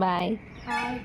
Bye. Hi.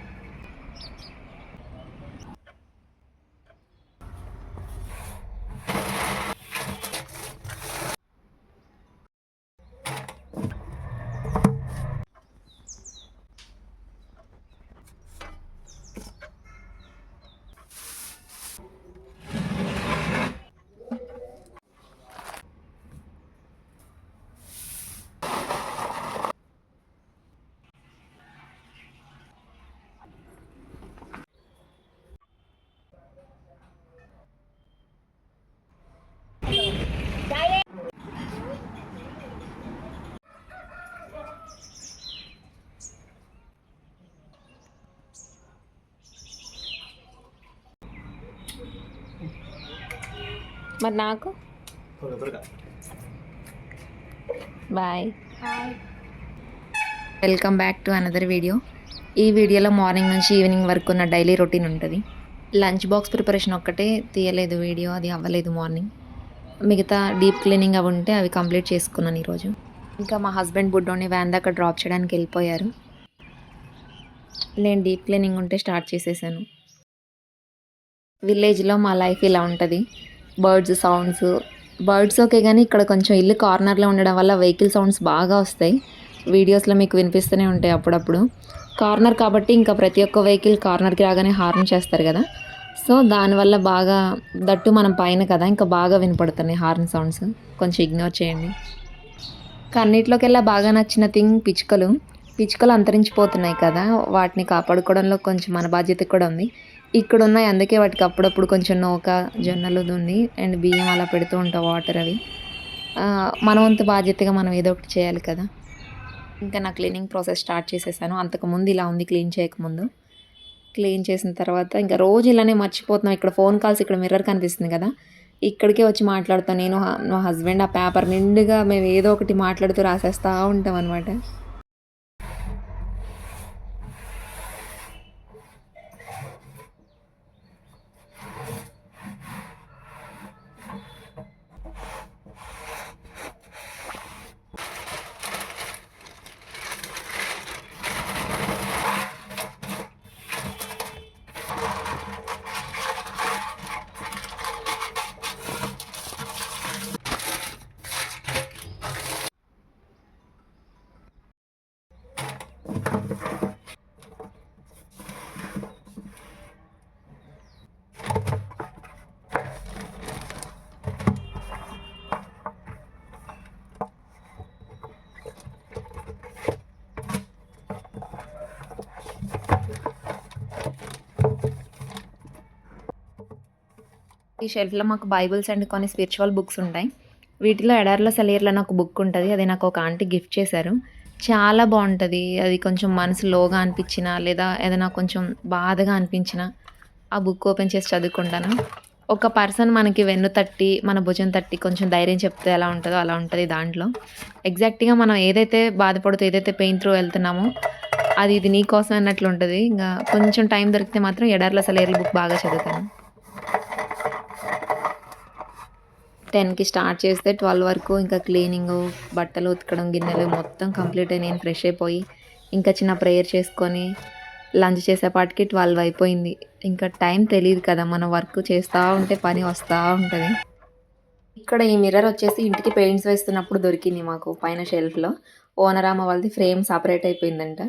మరి నాకు bye. Hi. Welcome back to another video. ఈ వీడియోలో మార్నింగ్ నుంచి ఈవినింగ్ వరకు ఉన్న డైలీ రొటీన్ ఉంటుంది. లంచ్ బాక్స్ ప్రిపరేషన్ ఒక్కటే తీయలేదు వీడియో, అది అవ్వలేదు మార్నింగ్. మిగతా డీప్ క్లీనింగ్ అవి ఉంటే అవి కంప్లీట్ చేసుకున్నాను ఈరోజు. ఇంకా మా హస్బెండ్ బుడ్డోని వ్యాన్ దాకా డ్రాప్ చేయడానికి వెళ్ళిపోయారు. నేను డీప్ క్లీనింగ్ ఉంటే స్టార్ట్ చేసేసాను. విలేజ్లో మా లైఫ్ ఇలా ఉంటుంది. బర్డ్స్ సౌండ్స్, బర్డ్స్ ఓకే, కానీ ఇక్కడ కొంచెం ఇల్లు కార్నర్లో ఉండడం వల్ల వెహికల్ సౌండ్స్ బాగా వస్తాయి. వీడియోస్లో మీకు వినిపిస్తూనే ఉంటాయి అప్పుడప్పుడు. కార్నర్ కాబట్టి ఇంకా ప్రతి ఒక్క వెహికల్ కార్నర్కి రాగానే హార్న్ చేస్తారు కదా, సో దానివల్ల బాగా, దట్టు మనం పైన కదా, ఇంకా బాగా వినపడుతున్నాయి హార్న్ సౌండ్స్. కొంచెం ఇగ్నోర్ చేయండి. కన్నిట్లోకెల్లా బాగా నచ్చిన థింగ్ పిచ్చుకలు. పిచ్చుకలు అంతరించిపోతున్నాయి కదా, వాటిని కాపాడుకోవడంలో కొంచెం మన బాధ్యత కూడా ఉంది. ఇక్కడ ఉన్నాయి, అందుకే వాటికి అప్పుడప్పుడు కొంచెం నూక, జొన్నలు దున్ని అండ్ బియ్యం అలా పెడుతూ ఉంటాం, వాటర్ అవి. మన వంతు బాధ్యతగా మనం ఏదో ఒకటి చేయాలి కదా. ఇంకా నా క్లీనింగ్ ప్రాసెస్ స్టార్ట్ చేసేసాను. అంతకుముందు ఇలా ఉంది, క్లీన్ చేయకముందు. క్లీన్ చేసిన తర్వాత ఇంకా రోజు ఇలానే మర్చిపోతున్నాం. ఇక్కడ ఫోన్ కాల్స్, ఇక్కడ మిర్రర్ కనిపిస్తుంది కదా, ఇక్కడికే వచ్చి మాట్లాడుతాను నేను, మా హస్బెండ్. ఆ పేపర్ నిండుగా మేము ఏదో ఒకటి మాట్లాడుతూ రాసేస్తూ ఉంటాం అనమాట. ఈ షెల్ఫ్లో మాకు బైబిల్స్ అండ్ కొన్ని స్పిరిచువల్ బుక్స్ ఉంటాయి. వీటిలో ఎడార్ల సెలయర్లు అని ఒక బుక్ ఉంటుంది. అది నాకు ఒక ఆంటీ గిఫ్ట్ చేశారు. చాలా బాగుంటుంది. అది కొంచెం మనసు లోగా అనిపించినా, లేదా ఏదైనా కొంచెం బాధగా అనిపించినా ఆ బుక్ ఓపెన్ చేసి చదువుకుంటాను. ఒక పర్సన్ మనకి వెన్ను తట్టి, మన భుజం తట్టి కొంచెం ధైర్యం చెప్తే ఎలా ఉంటుందో అలా ఉంటుంది దాంట్లో. ఎగ్జాక్ట్గా మనం ఏదైతే బాధపడుతూ, ఏదైతే పెయిన్ త్రూ వెళ్తున్నామో అది ఇది నీ కోసం అన్నట్లు ఉంటుంది. ఇంకా కొంచెం టైం దొరికితే మాత్రం ఎడార్ల సెలయర్ల బుక్ బాగా చదువుతాను. 10కి స్టార్ట్ చేస్తే 12 వరకు ఇంకా క్లీనింగు, బట్టలు ఉతకడం, గిన్నెలు మొత్తం కంప్లీట్ అయ్యి నేను ఫ్రెష్ అయిపోయి ఇంకా చిన్న ప్రేయర్ చేసుకొని లంచ్ చేసేపాటికి 12 అయిపోయింది. ఇంకా టైం తెలియదు కదా, మనం వర్క్ చేస్తూ ఉంటే పని వస్తూ ఉంటుంది. ఇక్కడ ఈ మిర్రర్ వచ్చేసి ఇంటికి పెయింట్స్ వేస్తున్నప్పుడు దొరికింది మాకు పైన షెల్ఫ్లో. ఓనరామ వాళ్ళది ఫ్రేమ్ సపరేట్ అయిపోయిందంట.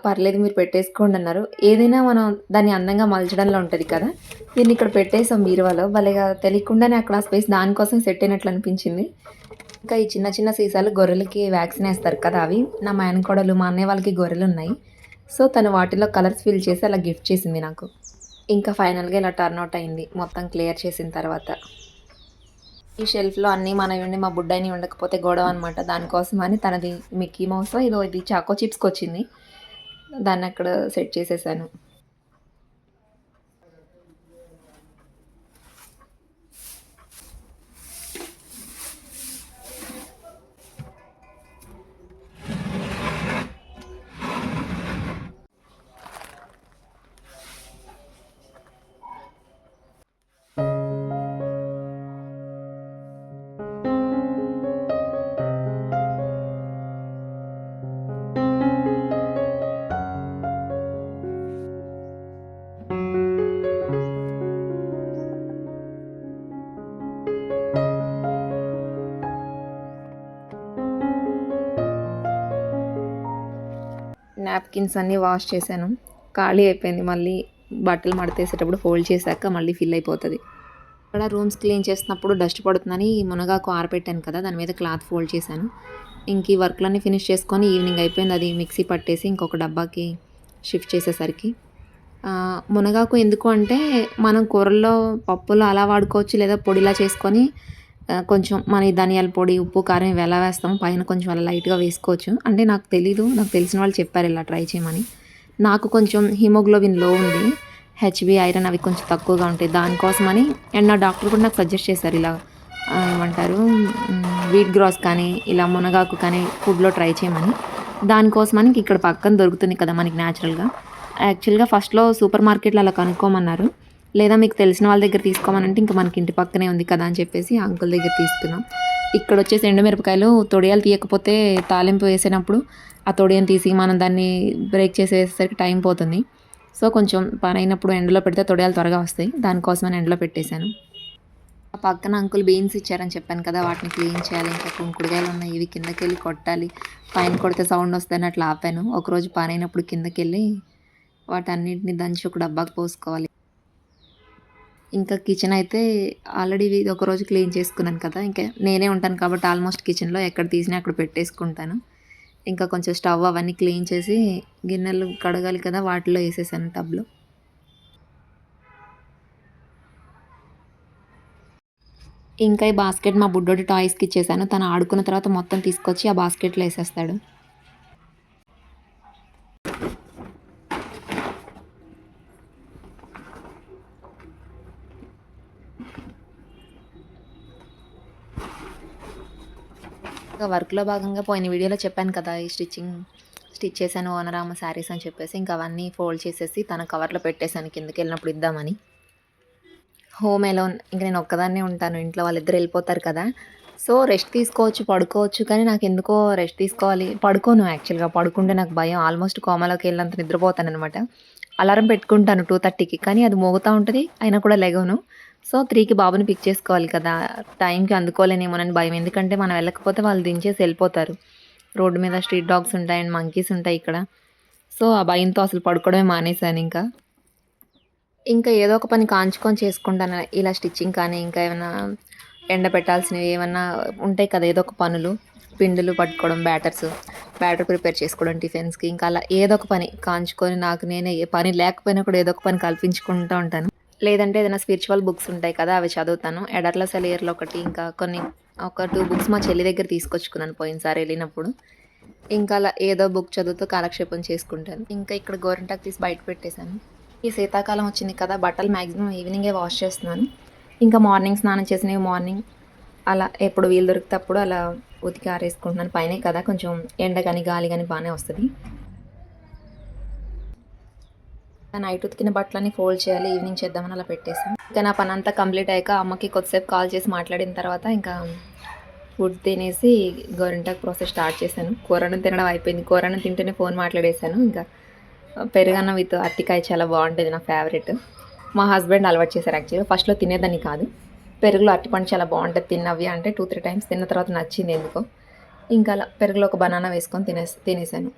పర్లేదు మీరు పెట్టేసుకోండి అన్నారు. ఏదైనా మనం దాన్ని అందంగా మలచడంలో ఉంటుంది కదా, దీన్ని ఇక్కడ పెట్టేసాం బీరువాలో. భలేగా తెలియకుండానే అక్కడ స్పేస్ దానికోసం సెట్ అయినట్లు అనిపించింది. ఇంకా ఈ చిన్న చిన్న సీసాలు గొర్రెలకి వ్యాక్సిన్ వేస్తారు కదా, అవి నా మేనకోడలు, మా అన్నయ్య వాళ్ళకి గొర్రెలు ఉన్నాయి. సో తను వాటిలో కలర్స్ ఫిల్ చేసి అలా గిఫ్ట్ చేసింది నాకు. ఇంకా ఫైనల్గా ఇలా టర్న్అవుట్ అయింది మొత్తం క్లియర్ చేసిన తర్వాత. ఈ షెల్ఫ్లో అన్నీ మనవి ఉండి మా బుడ్డాయిని ఉండకపోతే గొడవ అనమాట. దానికోసం అని తనది మిక్కీ మౌస్ ఇదో ఇది చాకో చిప్స్కి వచ్చింది, దాన్ని అక్కడ సెట్ చేసేసాను. నాప్కిన్స్ అన్నీ వాష్ చేశాను. ఖాళీ అయిపోయింది. మళ్ళీ బట్టలు మడతేసేటప్పుడు ఫోల్డ్ చేశాక మళ్ళీ ఫిల్ అయిపోతది. ఇక్కడ రూమ్స్ క్లీన్ చేస్తున్నప్పుడు డస్ట్ పడుతుందని మునగాకు ఆరబెట్టాను కదా! దాని మీద క్లాత్ ఫోల్డ్ చేశాను. ఇంక ఈ వర్క్‌లన్నీ ఫినిష్ చేసుకొని ఈవినింగ్ అయిపోయింది. అది మిక్సీ పట్టేసి ఇంకొక డబ్బాకి షిఫ్ట్ చేసేసరికి మునగాకు ఎందుకు అంటే మనం కూరల్లో, పప్పులో అలా వాడుకోవచ్చు. లేదా పొడిలా చేసుకొని కొంచెం మన ధనియాల పొడి, ఉప్పు, కారం ఇవి ఎలా వేస్తామో పైన కొంచెం అలా లైట్‌గా వేసుకోవచ్చు. అంటే నాకు తెలీదు. నాకు తెలిసిన వాళ్ళు చెప్పారు ఇలా ట్రై చేయమని. నాకు కొంచెం హిమోగ్లోబిన్ లో ఉంది. హెచ్‌బీ, ఐరన్ అవి కొంచెం తక్కువగా ఉంటాయి. దానికోసమని అండ్ నా డాక్టర్ కూడా నాకు సజెస్ట్ చేశారు ఇలా ఏమంటారు వీట్ గ్రాస్ కానీ, ఇలా మునగాకు కానీ ఫుడ్‌లో ట్రై చేయమని. దానికోసమని ఇక్కడ పక్కన దొరుకుతుంది కదా మనకి న్యాచురల్‌గా. యాక్చువల్‌గా ఫస్ట్‌లో సూపర్ మార్కెట్‌లో అలా కనుక్కోమన్నారు. లేదా మీకు తెలిసిన వాళ్ళ దగ్గర తీసుకోమనంటే ఇంక మనకి ఇంటి పక్కనే ఉంది కదా అని చెప్పేసి ఆ అంకుల్ దగ్గర తీసుకున్నాం. ఇక్కడొచ్చేసి ఎండుమిరపకాయలు తొడియాలు తీయకపోతే తాలింపు వేసినప్పుడు ఆ తొడియని తీసి మనం దాన్ని బ్రేక్ చేసి వేసేసరికి టైం పోతుంది. సో, కొంచెం పనైనప్పుడు ఎండలో పెడితే తొడియాలు త్వరగా వస్తాయి. దానికోసమని ఎండలో పెట్టేశాను. ఆ పక్కన అంకుల్ బీన్స్ ఇచ్చారని చెప్పాను కదా! వాటిని క్లీన్ చేయాలి. ఇంకా కుంకుడుకాయలున్నాయి. ఇవి కిందకెళ్ళి కొట్టాలి. పైన కొడితే సౌండ్ వస్తదని అట్లా ఆపాను. ఒకరోజు పనైనప్పుడు కిందకెళ్ళి వాటన్నిటిని దంచి ఒక డబ్బాకి పోసుకోవాలి. ఇంకా కిచెన్ అయితే ఆల్రెడీ ఇది ఒకరోజు క్లీన్ చేసుకున్నాను కదా! ఇంకా నేనే ఉంటాను కాబట్టి ఆల్మోస్ట్ కిచెన్‌లో ఎక్కడ తీసినా అక్కడ పెట్టేసుకుంటాను. ఇంకా కొంచెం స్టవ్ అవన్నీ క్లీన్ చేసి గిన్నెలు కడగాలి కదా! వాటిలో ఏసేసాను టబ్‌లో. ఇంకా ఈ బాస్కెట్ మా బుడ్డోడి టాయ్స్‌కి ఇచ్చేసాను. తను ఆడుకున్న తర్వాత మొత్తం తీసుకొచ్చి ఆ బాస్కెట్‌లో ఏసేస్తాడు. ఇంకా వర్క్‌లో భాగంగా పోయిన వీడియోలో చెప్పాను కదా! ఈ స్టిచ్ చేశాను ఓనరామ శారీస్ అని చెప్పేసి. ఇంకా అవన్నీ ఫోల్డ్ చేసేసి తన కవర్‌లో పెట్టేసాను కిందకెళ్ళినప్పుడు ఇద్దామని. హోమ్ ఎలోన్ ఇంక నేను ఒక్కదాన్నే ఉంటాను. ఇంట్లో వాళ్ళిద్దరు ఎళ్ళిపోతారు కదా! సో, రెస్ట్ తీసుకోవచ్చు, పడుకోవచ్చు. కానీ నాకెందుకో రెస్ట్ తీసుకోవాలి పడుకోను యాక్చువల్‌గా. పడుకుంటే నాకు భయం. ఆల్మోస్ట్ కోమాలోకి ఎళ్ళినంత నిద్రపోతాననమాట. అలారం పెట్టుకుంటాను 2:30కి కానీ అది మోగుతా ఉంటది. అయినా కూడా లెగవను. సో, 3కి బాబుని పిక్ చేసుకోవాలి కదా! టైంకి అందుకోలేనేమోనని భయం. ఎందుకంటే మనం వెళ్ళకపోతే వాళ్ళు దించేసి ఎళ్ళిపోతారు. రోడ్డు మీద స్ట్రీట్ డాగ్స్ ఉంటాయి అండ్ మంకీస్ ఉంటాయి ఇక్కడ. సో, ఆ భయంతో అసలు పడుకోవడమే మానేశానింకా. ఇంకా ఏదో ఒక పని కాంచుకొని చేసుకుంటాను. ఇలా స్టిచ్చింగ్ కానీ, ఇంకా ఏమన్నా ఎండబెట్టాల్సినవి ఏమన్నా ఉంటాయి కదా! ఏదో ఒక పనులు. పిండిలు పట్టుకోవడం, బ్యాటర్ ప్రిపేర్ చేసుకోవడం టిఫిన్స్‌కి. ఇంకా అలా ఏదో ఒక పని కాంచుకొని నాకు నేనే ఏ పని లేకపోయినా కూడా ఏదో ఒక పని కల్పించుకుంటూ ఉంటాను. లేదంటే ఏదైనా స్పిరిచువల్ బుక్స్ ఉంటాయి కదా! అవి చదువుతాను. ఎడర్ల సెలియర్‌లో ఒకటి, ఇంకా ఒక 2 బుక్స్ మా చెల్లి దగ్గర తీసుకొచ్చుకున్నాను పోయినసారి ఎళ్ళినప్పుడు. ఇంకా అలా ఏదో బుక్ చదువుతూ కాలక్షేపం చేసుకుంటాను. ఇంకా ఇక్కడ గోరింటాకు తీసి బయట పెట్టేశాను. ఈ శీతాకాలం వచ్చింది కదా! బట్టలు మాక్సిమం ఈవినింగే వాష్ చేస్తున్నాను. ఇంకా మార్నింగ్ స్నానం చేసినవి మార్నింగ్ అలా ఎప్పుడు వీలు దొరికితే అప్పుడు అలా ఉతికి ఆరేసుకుంటున్నాను. పైనే కదా! కొంచెం ఎండ గాని, గాలి గాని బానే వస్తది. నైట్ ఉతికిన బట్టలన్నీ ఫోల్డ్ చేయాలి. ఈవినింగ్ చేద్దామని అలా పెట్టేసాను. ఇంకా నా పనంతా కంప్లీట్ అయ్యాక అమ్మకి కొద్దిసేపు కాల్ చేసి మాట్లాడిన తర్వాత ఇంకా ఫుడ్ తినేసి గోరింటాకు ప్రాసెస్ స్టార్ట్ చేశాను. కూరన్నం తినడం అయిపోయింది. కూరన్నం తింటూనే ఫోన్ మాట్లాడేశాను. ఇంకా పెరుగన్నం విత్ అరటికాయ చాలా బాగుంటది. నా ఫేవరెట్. మా హస్బెండ్ అలవాటు చేశారు యాక్చువల్‌గా. ఫస్ట్‌లో తినేదాన్ని కాదు. పెరుగులో అరటిపండు చాలా బాగుంటది తిన్నవి అంటే 2, 3 టైమ్స్ తిన్న తర్వాత నచ్చింది ఎందుకో. ఇంకా అలా పెరుగులో ఒక బనానా వేసుకొని తినేసాను.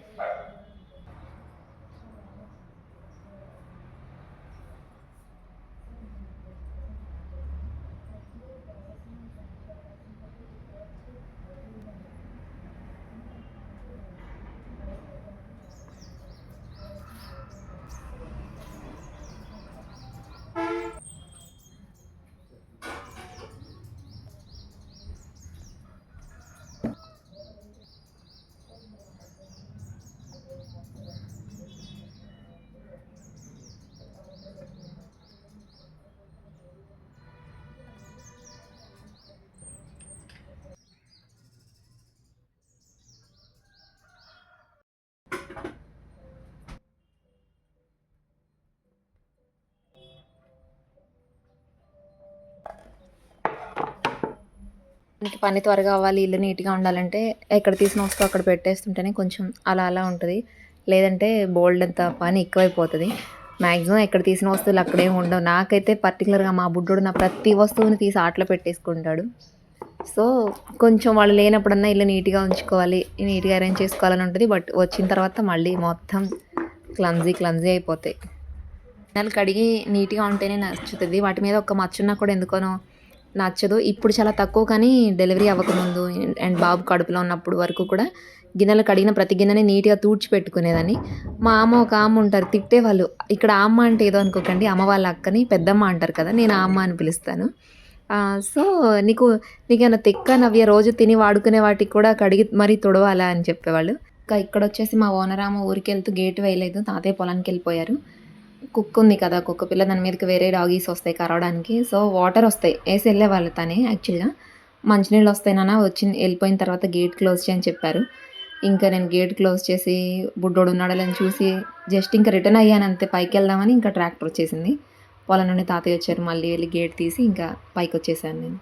మనకి పని త్వరగా అవ్వాలి, ఇల్లు నీట్‌గా ఉండాలంటే ఎక్కడ తీసిన వస్తువు అక్కడ పెట్టేస్తుంటేనే కొంచెం అలా అలా ఉంటది. లేదంటే బోలెడంత పని ఎక్కువైపోతది. మాక్సిమం ఎక్కడ తీసిన వస్తువులు అక్కడేమి ఉండవు. నాకైతే పర్టిక్యులర్‌గా మా బుడ్డోడు నా ప్రతి వస్తువుని తీసి ఆటలో పెట్టేసుకుంటాడు. సో, కొంచెం వాళ్ళు లేనప్పుడన్నా ఇల్లు నీట్‌గా ఉంచుకోవాలి, నీట్‌గా అరేంజ్ చేసుకోవాలని ఉంటది. బట్ వచ్చిన తర్వాత మళ్ళీ మొత్తం క్లమ్జీ అయిపోతాయి. గిన్నెలు కడిగి నీట్‌గా ఉంటేనే నచ్చుతది. వాటి మీద ఒక్క మచ్చున్నా కూడా ఎందుకనో నచ్చదు. ఇప్పుడు చాలా తక్కువ కానీ డెలివరీ అవ్వకముందు అండ్ బాబు కడుపులో ఉన్నప్పుడు వరకు కూడా గిన్నెలు కడిగిన ప్రతి గిన్నెని నీట్‌గా తూడ్చి పెట్టుకునేదాన్ని. మా అమ్మ ఒక ఆమె ఉంటారు తిట్టేవాళ్ళు. ఇక్కడ అమ్మ అంటే ఏదో అనుకోకండి. అమ్మ వాళ్ళ అక్కని పెద్దమ్మ అంటారు కదా! నేను ఆ అమ్మ అని పిలుస్తాను. సో, "నీకు నీకేమైనా తిక్క నవ్య రోజు తిని వాడుకునే వాటికి కూడా కడిగి మరీ తుడవాలా?" అని చెప్పేవాళ్ళు. ఇంకా ఇక్కడొచ్చేసి మా ఓనర్ ఆమె ఊరికెళ్తూ గేట్ వేయలేదు. తాతయ్య పొలానికెళ్ళిపోయారు. కుక్ ఉంది కదా! కుక్క పిల్ల దాని మీదకి వేరే డాగీస్ వస్తాయి కరవడానికి. సో, వాటర్ వస్తాయి. ఏసి ఎళ్ళేవాళ్ళు తనే యాక్చువల్‌గా. మంచినీళ్ళు వస్తాయి నాన్న ఎళ్ళిపోయిన తర్వాత గేట్ క్లోజ్ చెయి అని చెప్పారు. ఇంకా నేను గేట్ క్లోజ్ చేసి బుడ్డోడు ఉన్నాడో లేదో చూసి జస్ట్ ఇంకా రిటర్న్ అయ్యానంతే పైకెళ్దామని ఇంకా ట్రాక్టర్ వచ్చేసింది. పొలం నుండి తాతయ్య వచ్చారు. మళ్ళీ వెళ్లి గేట్ తీసి ఇంకా పైకొచ్చేసాను నేను.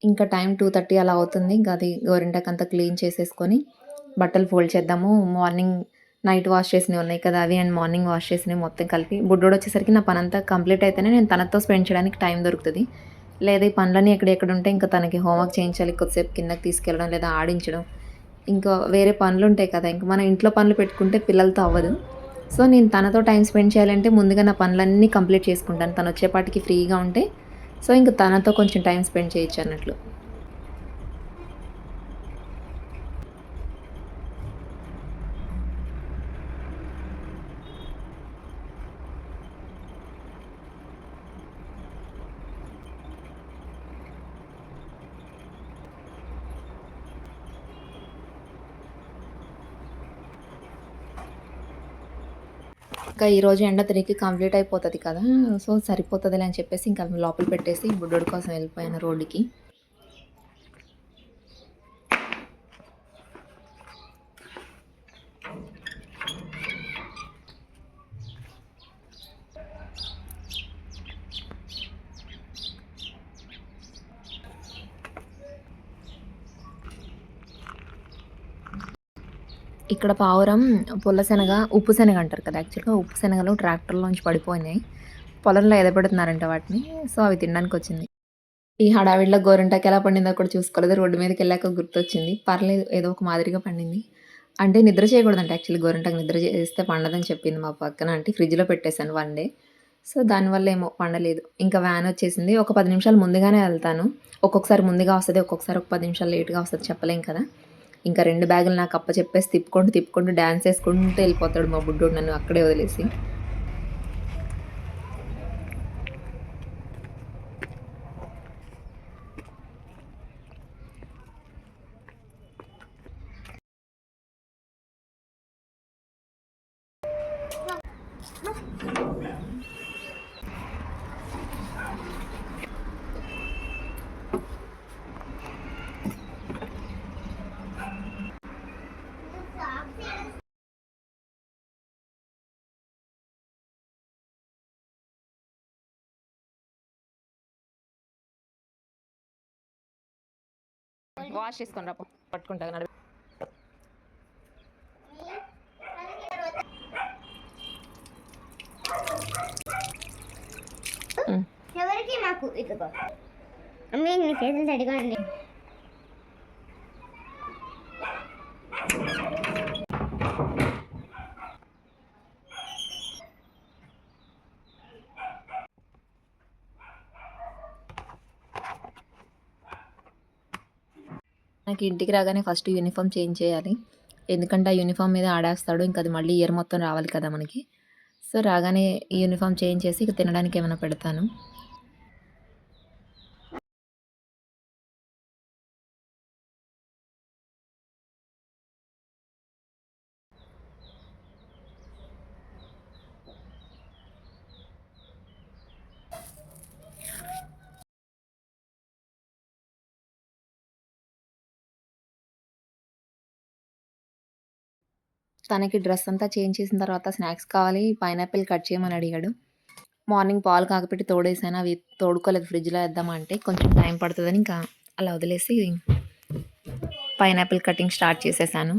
ఇంకా టైం 2:30 అలా అవుతుంది. ఇంకా అది గోరింటాకంతా క్లీన్ చేసేసుకొని బట్టలు ఫోల్డ్ చేద్దాము. నైట్ వాష్ చేసినవి ఉన్నాయి కదా! అవి అండ్ మార్నింగ్ వాష్ చేసినవి మొత్తం కలిపి బుడ్డోడొచ్చేసరికి నా పనంతా కంప్లీట్ అయితేనే నేను తనతో స్పెండ్ చేయడానికి టైం దొరుకుతది. లేదా ఈ పనులన్నీ ఎక్కడెక్కడుంటే ఇంకా తనకి హోంవర్క్ చేయించాలి. కొద్దిసేపు కిందకి తీసుకెళ్ళడం లేదా ఆడించడం. ఇంకా వేరే పనులుంటాయి కదా! ఇంక మనం ఇంట్లో పనులు పెట్టుకుంటే పిల్లలతో అవ్వదు. సో, నేను తనతో టైం స్పెండ్ చేయాలంటే ముందుగా నా పనులన్నీ కంప్లీట్ చేసుకుంటాను. తనొచ్చేపాటికి ఫ్రీగా ఉంటే సో, ఇంక తనతో కొంచెం టైం స్పెండ్ చేయొచ్చన్నట్లు. ఇంకా ఈరోజు ఎండ 3కి కంప్లీట్ అయిపోతది కదా! సో, సరిపోతదిలే అని చెప్పేసి ఇంకా లోపల పెట్టేసి బుడ్డోడి కోసం వెళ్ళిపోయాను రోడ్డుకి. ఇక్కడ పావురం పుల్ల శనగ, ఉప్పు శనగ అంటారు కదా! యాక్చువల్‌గా ఉప్పు శనగలు ట్రాక్టర్‌లోంచి పడిపోయినాయి. పొలంలో ఎదబెడుతున్నారంట వాటిని. సో, అవి తినడానికొచ్చింది. ఈ హడావిడిలో గోరింటాకు ఎలా పండిందో కూడా చూసుకోలేదు. రోడ్డు మీదకెళ్ళాక గుర్తొచ్చింది. పర్లేదు ఏదో ఒక మాదిరిగా పండింది. అంటే నిద్ర చేయకూడదంట యాక్చువల్లీ గోరింటాకు నిద్ర చేస్తే పండదని చెప్పింది మా పక్కన ఆంటీ. ఫ్రిడ్జ్‌లో పెట్టేసాను 1 డే. సో, దానివల్లేమో పండలేదు. ఇంకా వ్యానొచ్చేసింది. ఒక 10 నిమిషాలు ముందుగానే ఎళ్తాను. ఒక్కొక్కసారి ముందుగా వస్తది. ఒక్కొక్కసారి ఒక 10 నిమిషాలు లేట్‌గా వస్తది చెప్పలేం కదా! ఇంకా 2 బ్యాగులు నాకు అప్పచెప్పేసి తిప్పుకుంటూ డాన్స్ యేసుకుంటూ ఎళ్ళిపోతాడు మా బుడ్డోడు నన్ను అక్కడే వదిలేసి. వాష్ చేసుకొని రా పో. పట్టుకుంటా నడు. నాకు ఇదిగో అమ్మే మీ చేతులు తడిగండి. నాకు ఇంటికి రాగానే ఫస్ట్ యూనిఫామ్ చేంజ్ చేయాలి. ఎందుకంటే ఆ యూనిఫామ్ మీద ఆడేస్తాడు. ఇంక అది మళ్ళీ ఇయర్ మొత్తం రావాలి కదా మనకి. సో, రాగానే ఈ యూనిఫామ్ చేంజ్ చేసి ఇక తినడానికి ఏమైనా పెడతాను. తనకి డ్రెస్ అంతా చేంజ్ చేసిన తర్వాత స్నాక్స్ కావాలి, పైనాపిల్ కట్ చేయమని అడిగాడు. మార్నింగ్ పాలు కాగపెట్టి తోడేసాను. అవి తోడుకోలేదు, ఫ్రిడ్జ్‌లో ఏద్దామా అంటే కొంచెం టైం పడుతదని ఇంకా అలా వదిలేసి పైనాపిల్ కటింగ్ స్టార్ట్ చేసేసాను.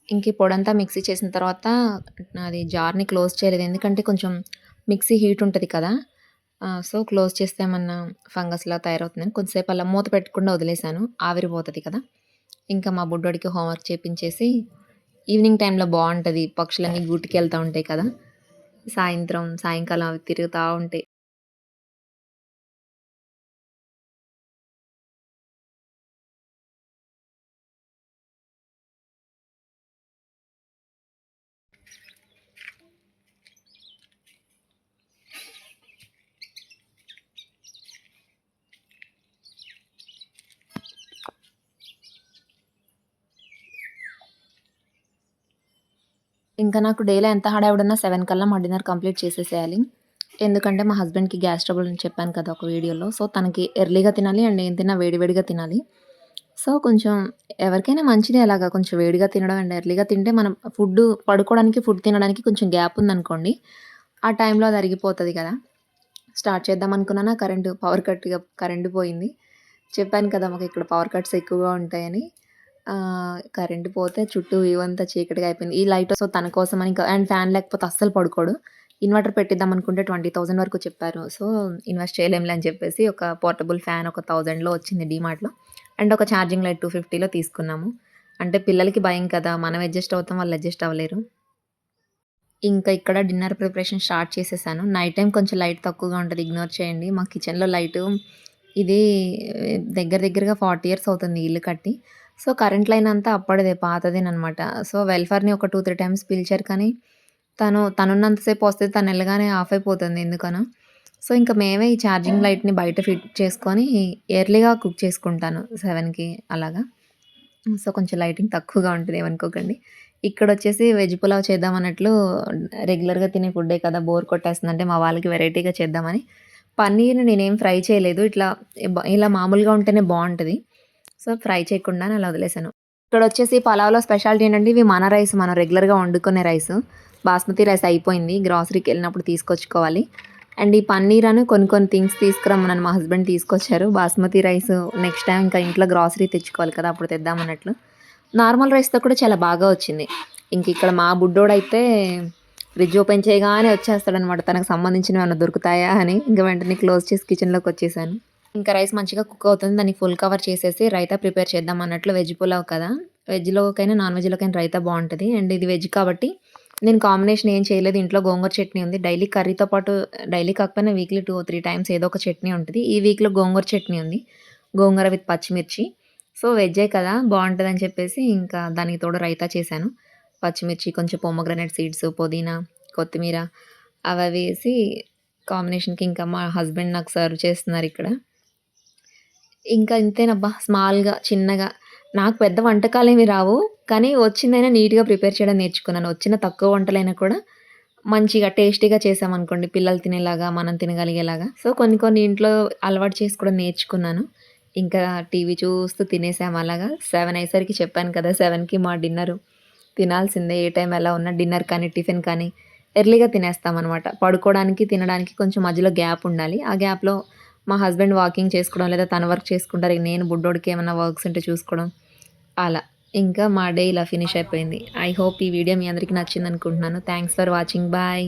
ఇంక ఈ పొడంతా మిక్సీ చేసిన తర్వాత అది జార్‌ని క్లోజ్ చేయలేదు. ఎందుకంటే కొంచెం మిక్సీ హీట్ ఉంటది కదా! సో, క్లోజ్ చేస్తే ఏమన్నా ఫంగస్‌లా తయారవుతుందని కొంచెంసేపు అలా మూత పెట్టకుండా వదిలేసాను. ఆవిరిపోతది కదా! ఇంకా మా బుడ్డోడికి హోంవర్క్ చేపించేసి ఈవినింగ్ టైంలో బావుంటది. పక్షులన్నీ గూటికెళ్తా ఉంటాయి కదా! సాయంకాలం అవి తిరుగుతా ఉంటాయి. ఇంకా నాకు డేలో ఎంత హడావిడున్నా 7 కల్లా మా డిన్నర్ కంప్లీట్ చేసేసేయాలి. ఎందుకంటే మా హస్బెండ్‌కి గ్యాస్ ట్రబుల్ అని చెప్పాను కదా ఒక వీడియోలో. సో, తనకి ఎర్లీగా తినాలి అండ్ ఏం తిన్నా వేడి వేడిగా తినాలి. సో, కొంచెం ఎవరికైనా మంచిదే అలాగా కొంచెం వేడిగా తినడం అండ్ ఎర్లీగా తింటే మనం పడుకోవడానికి, ఫుడ్ తినడానికి కొంచెం గ్యాప్ ఉందనుకోండి, ఆ టైంలో అది అరిగిపోతది కదా! స్టార్ట్ చేద్దాం అనుకున్నానా కరెంట్ పోయింది. చెప్పాను కదా మాకిక్కడ పవర్ కట్స్ ఎక్కువగా ఉంటాయని. కరెంట్ పోతే చుట్టూ వ్యూ అంతా చీకటిగా అయిపోయింది. ఈ లైట్ సో, తన కోసమని అండ్ ఫ్యాన్ లేకపోతే అస్సలు పడుకోడు. ఇన్వర్టర్ పెట్టిద్దాం అనుకుంటే 20,000 వరకు చెప్పారు. సో, ఇన్వెస్ట్ చేయలేంలే అని చెప్పేసి ఒక పోర్టబుల్ ఫ్యాన్ ఒక 1000లో వచ్చింది డీమార్ట్‌లో. అండ్ ఒక ఛార్జింగ్ లైట్ 250లో తీసుకున్నాము. అంటే పిల్లలకి భయం కదా! మనం అడ్జస్ట్ అవుతాం, వాళ్ళు అడ్జస్ట్ అవ్వలేరు. ఇంకా ఇక్కడ డిన్నర్ ప్రిపరేషన్ స్టార్ట్ చేసేసాను. నైట్ టైమ్ కొంచెం లైట్ తక్కువగా ఉంటది. ఇగ్నోర్ చేయండి. మా కిచెన్‌లో లైటు ఇది దగ్గరగా 40 ఇయర్స్ అవుతుంది ఇల్లు కట్టి. సో, కరెంట్ లైన్ అంతా అప్పటిదే పాతదేననమాట. సో, వెల్ఫర్‌ని ఒక 2, 3 టైమ్స్ పిలిచారు కానీ తనున్నంత సేపు వస్తది. తనెళ్ళగానే ఆఫ్ అయిపోతుంది ఎందుకనో. సో, ఇంక మేమే ఈ ఛార్జింగ్ లైట్‌ని బయట ఫిట్ చేసుకొని ఎర్లీగా కుక్ చేసుకుంటాను 7కి అలాగా. సో, కొంచెం లైటింగ్ తక్కువగా ఉంటది ఏమనుకోకండి. ఇక్కడొచ్చేసి వెజ్ పులావ్ చేద్దామన్నట్లు రెగ్యులర్‌గా తినే ఫుడ్డే కదా! బోర్ కొట్టేస్తుందంటే మా వాళ్ళకి వెరైటీగా చేద్దామని పన్నీర్‌ని నేనేం ఫ్రై చేయలేదు. ఇలా మామూలుగా ఉంటేనే బావుంటది. సో, ఫ్రై చేయకుండానే అలా వదిలేసాను. ఇక్కడొచ్చేసి పలావ్‌లో స్పెషాలిటీ ఏంటంటే ఇవి మన రైస్ మనం రెగ్యులర్‌గా వండుకునే రైసు. బాస్మతి రైస్ అయిపోయింది. గ్రోసరీకెళ్ళినప్పుడు తీసుకొచ్చుకోవాలి. అండ్ ఈ పన్నీర్ కొన్ని థింగ్స్ తీసుకురమ్మన్నాను. మా హస్బెండ్ తీసుకొచ్చారు. బాస్మతి రైసు నెక్స్ట్ టైమ్ ఇంకా ఇంట్లో గ్రోసరీ తెచ్చుకోవాలి కదా! అప్పుడు తెద్దామన్నట్లు. నార్మల్ రైస్‌తో కూడా చాలా బాగా వచ్చింది. ఇంక ఇక్కడ మా బుడ్డోడైతే ఫ్రిడ్జ్ ఓపెన్ చేయగానే వచ్చేస్తాడనమాట. తనకు సంబంధించినవి ఏమన్నా దొరుకుతాయా అని. ఇంక వెంటనే క్లోజ్ చేసి కిచెన్‌లోకొచ్చేసాను. ఇంకా రైస్ మంచిగా కుక్ అవుతుంది. దాన్ని ఫుల్ కవర్ చేసేసి రైతా ప్రిపేర్ చేద్దాం అన్నట్లు వెజ్ పులావ్ కదా! వెజ్‌లోకైనా, నాన్ వెజ్‌లోకైనా రైతా బావుంటది. అండ్ ఇది వెజ్ కాబట్టి నేను కాంబినేషన్ ఏం చేయలేదు. ఇంట్లో గోంగూర చట్నీ ఉంది. డైలీ కర్రీతో పాటు డైలీ కాకపోయినా వీక్లీ 2, 3 టైమ్స్ ఏదో ఒక చట్నీ ఉంటది. ఈ వీక్‌లో గోంగూర చట్నీ ఉంది. గోంగూర విత్ పచ్చిమిర్చి. సో, వెజ్జే కదా! బావుంటదని చెప్పేసి ఇంకా దానికి తోడు రైతా చేశాను. పచ్చిమిర్చి, కొంచెం పొమోగ్రానేట్ సీడ్స్, పుదీనా, కొత్తిమీర అవవి వేసి కాంబినేషన్‌కి ఇంకా మా హస్బెండ్ నాకు సర్వ్ చేస్తున్నారిక్కడ. ఇంకా ఇంతేనబ్బా! స్మాల్‌గా, చిన్నగా నాకు పెద్ద వంటకాలేమి రావు. కానీ వచ్చిందైనా నీట్‌గా ప్రిపేర్ చేయడం నేర్చుకున్నాను. వచ్చిన తక్కువ వంటలైనా కూడా మంచిగా టేస్టీగా చేశామనుకోండి పిల్లలు తినేలాగా, మనం తినగలిగేలాగా. సో, కొన్ని కొన్ని ఇంట్లో అలవాటు చేసుకోవడం నేర్చుకున్నాను. ఇంకా టీవీ చూస్తూ తినేసాం అలాగా. 7 అయ్యేసరికి చెప్పాను కదా! 7కి మా డిన్నరు తినాల్సిందే. ఏ టైం ఎలా ఉన్నా డిన్నర్ కానీ, టిఫిన్ కానీ ఎర్లీగా తినేస్తామనమాట. పడుకోవడానికి, తినడానికి కొంచెం మధ్యలో గ్యాప్ ఉండాలి. ఆ గ్యాప్‌లో మా హస్బెండ్ వాకింగ్ చేసుకోవడం, లేదా తన వర్క్ చేసుకుంటారు. ఇక నేను బుడ్డోడికి ఏమన్నా వర్క్స్ ఉంటే చూసుకోవడం అలా. ఇంకా మా డే ఇలా ఫినిష్ అయిపోయింది. ఐ హోప్ ఈ వీడియో మీ అందరికి నచ్చిందనుకుంటున్నాను. Thanks for watching. బాయ్.